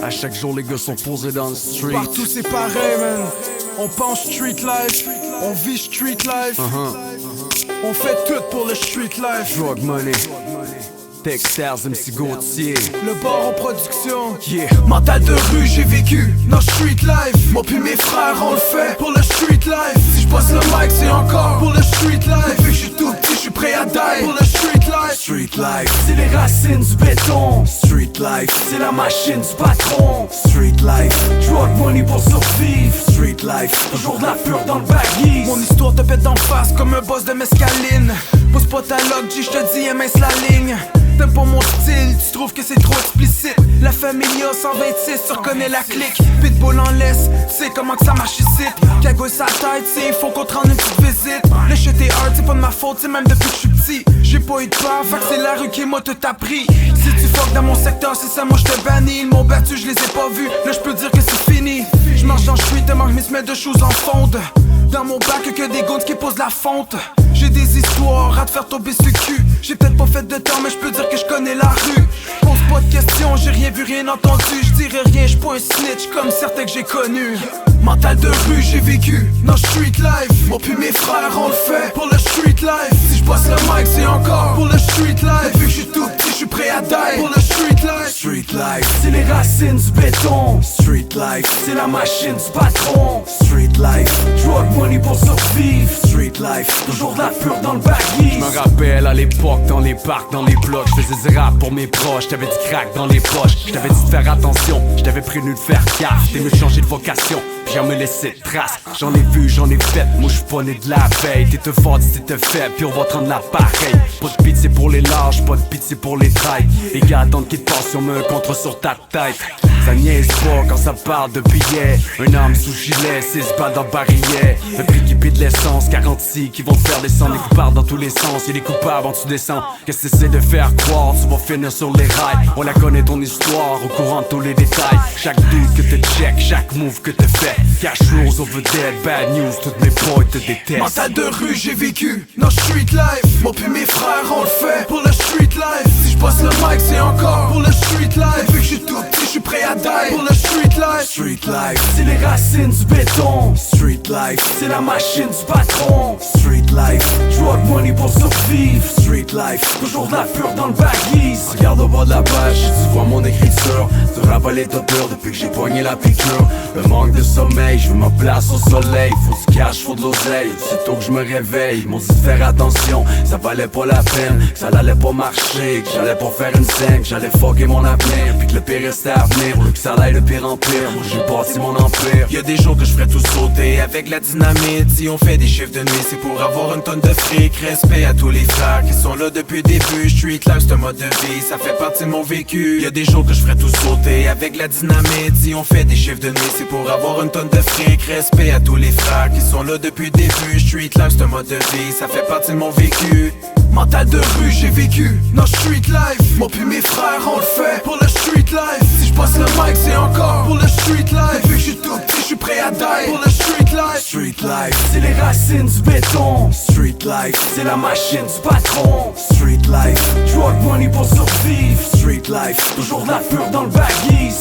À chaque jour les gars sont posés dans le street. Partout c'est pareil man. On pense street life, on vit street life. On fait tout pour le street life. Drug money, Textiles, MC Gauthier. Le bord en production. Yeah. Mental de rue, j'ai vécu dans street life. Moi puis mes frères, on le fait pour le street life. Si je passe le mic, c'est encore pour le street life. Depuis que je suis tout petit, je suis prêt à die pour le street life. Street life, c'est les racines du béton. Street life, c'est la machine du patron. Street life, drug money pour survivre. Street life, toujours de la pure dans le baggy. Mon histoire te pète d'en face comme un boss de mescaline. Pousse pas ta log, G, j'te dis, émince la ligne. T'aimes pas mon style, tu trouves que c'est trop explicite. La Familia 126, tu reconnais la clique. Pitbull en laisse, tu sais comment que ça marche ici. Cagoule sa tête, c'est il faut qu'on te rende une petite visite. Le shit est hard, c'est pas de ma faute, c'est même depuis que je suis petit. J'ai pas eu de peur, fait que c'est la rue qui m'a tout appris. Si tu fuck dans mon secteur, c'est ça, moi j'te bannis. Ils m'ont battu, je les ai pas vus, là j'peux dire que c'est fini. J'marche dans le street, tellement que mes semelles de choses en fonde. Dans mon bac, que des gouttes qui posent la fonte. J'ai des histoires à te faire tomber sur le cul. J'ai peut-être pas fait de temps, mais je peux dire que je connais la rue. Pose pas de questions, j'ai rien vu, rien entendu. Je dirais rien, j'suis pas un snitch comme certains que j'ai connus. Mental de rue, j'ai vécu dans street life. Moi puis mes frères, on le fait pour le street life. Si je passe le mic, c'est encore pour le street life. Depuis que je suis tout petit, je suis prêt à die pour le street life. Street life, c'est les racines du béton. Street life, c'est la machine du patron. Street life, drug money pour survivre. Street life, toujours de la pure dans le baggy. J'me rappelle à l'époque, dans les parcs, dans les blocs, j'faisais du rap pour mes proches, j't'avais du crack dans les poches. J't'avais dit de faire attention, j't'avais prévenu de faire gaffe. T'es mieux de changer de vocation, puis jamais laisser de traces. J'en ai vu, j'en ai fait, moi j'suis pas né de la veille. T'es fort, t'es faible, puis on va te rendre l'appareil. Pas de pitié pour les larges, pas de pitié pour les trails. Les gars attendent qu'ils te passent, on met un contre sur ta tête. Ça niaise pas quand ça parle de billets. Un arme sous gilet, 6 balles dans barillet. Un prix qui de l'essence, garantie qui vont te faire descendre. Les coupables dans tous les sens, et les coupables en dessous des sangs. Qu'est-ce que t'essaies de faire croire, tu vas finir sur les rails. On la connaît ton histoire, au courant de tous les détails. Chaque doute que te check, chaque move que te fait. Cash rules over dead, bad news, toutes mes boys te détestent. Mental de rue, j'ai vécu dans street life. Moi puis mes frères, on le fait pour le street life. Si je passe le mic, c'est encore pour le street life. Depuis que je suis tout petit, je suis prêt à die pour le street life. Street life, c'est les racines du béton. Street life, c'est la machine du patron. Street life, drug money pour survivre. Street life, toujours de la pure dans le baggy. Regarde au bas de la page, tu vois mon écriture. Tu rap à l'état pur depuis que j'ai poigné la piqûre. Le manque de sommeil, je veux ma place au soleil. Faut du cash, faut de l'oseille. C'est tôt que je me réveille, ils m'ont dit de faire attention. Ça valait pas la peine, que ça allait pas marcher. Que j'allais pas faire une scène, que j'allais fucker mon avenir. Puis que le pire restait à venir, que ça aille de pire en pire. Moi j'ai bâti mon empire. Y'a des jours que je ferais tout sauter avec la dynamite. Si on fait des chiffres de nuit, c'est pour avoir une tonne de fric. Respect à tous les frères qui sont là depuis le début. Street life, c'est un mode de vie, ça fait partie de mon vécu. Y'a des jours que je ferais tout sauter avec la dynamite. Si on fait des chiffres de nuit, c'est pour avoir une tonne de fric. Respect à tous les frères qui sont là depuis le début. Street life, c'est un mode de vie, ça fait partie de mon vécu. Mental de rue, j'ai vécu dans street life. Moi puis mes frères, on le fait pour le street life. Si je passe le mic, c'est encore pour le street life. Depuis que je suis tout petit, je suis prêt à die pour le street life. Street life, c'est les racines du béton. Street life, c'est la machine du patron. Street life, drug money pour survivre. Street life, toujours de la pure dans le baggy.